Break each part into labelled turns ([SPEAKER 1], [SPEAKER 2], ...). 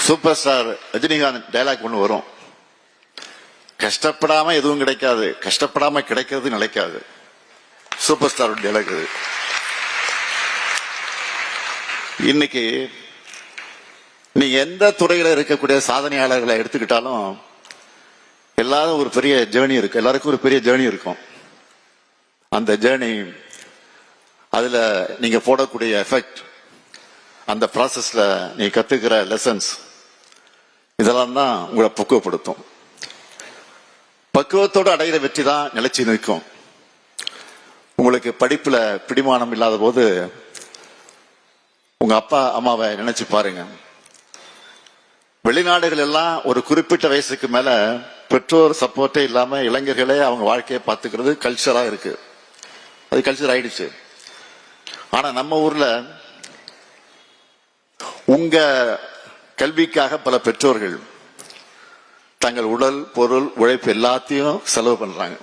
[SPEAKER 1] Super star Rajinikanth dialogue ஒண்ணு வரும், கஷ்டப்படாம எதுவும் கிடைக்காது, கஷ்டப்படாம கிடைக்கிறது நிலைக்காது. சூப்பர் ஸ்டார் டைலாக் இது. இன்னைக்கு நீங்க எந்த துறையில இருக்கக்கூடிய சாதனையாளர்களை எடுத்துக்கிட்டாலும் எல்லாரும் ஒரு பெரிய ஜேர்னி இருக்கு, எல்லாருக்கும் ஒரு பெரிய ஜேர்னி இருக்கும். அந்த ஜேர்னி, அதுல நீங்க போடக்கூடிய எஃபெக்ட், அந்த ப்ராசஸ்ல நீங்க கத்துக்கிற லெசன்ஸ், இதெல்லாம் தான் உங்களை பக்குவப்படுத்தும். பக்குவத்தோடு அடைகிற வெற்றி தான் நிலைச்சு நிற்கும். உங்களுக்கு படிப்புல பிடிமானம் இல்லாத போது உங்க அப்பா அம்மாவை நினைச்சு பாருங்க. வெளிநாடுகள் எல்லாம் ஒரு குறிப்பிட்ட வயசுக்கு மேல பெற்றோர் சப்போர்ட்டே இல்லாம இளைஞர்களே அவங்க வாழ்க்கையை பார்த்துக்கிறது கல்ச்சரா இருக்கு, அது கல்ச்சர் ஆயிடுச்சு. ஆனா நம்ம ஊர்ல உங்க கல்விக்காக பல பெற்றோர்கள் தங்கள் உடல் பொருள் உழைப்பு எல்லாத்தையும் செலவு பண்றாங்க.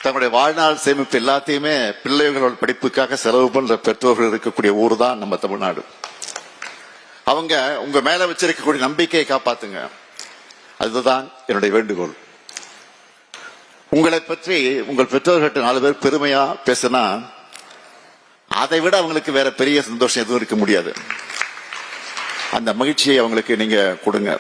[SPEAKER 1] தங்களுடைய வாழ்நாள் சேமிப்பு எல்லாத்தையுமே பிள்ளைகளோட படிப்புக்காக செலவு பண்ற பெற்றோர்கள் இருக்கக்கூடிய ஊர் தான் நம்ம தமிழ்நாடு. அவங்க உங்க மேல வச்சிருக்கக்கூடிய நம்பிக்கையை காப்பாத்துங்க, அதுதான் என்னுடைய வேண்டுகோள். உங்களை பற்றி உங்கள் பெற்றோர்கிட்ட 4 பேர் பெருமையா பேசினா அதை விட அவங்களுக்கு வேற பெரிய சந்தோஷம் எதுவும் இருக்க முடியாது. அந்த மகிழ்ச்சியை அவங்களுக்கு நீங்க கொடுங்க.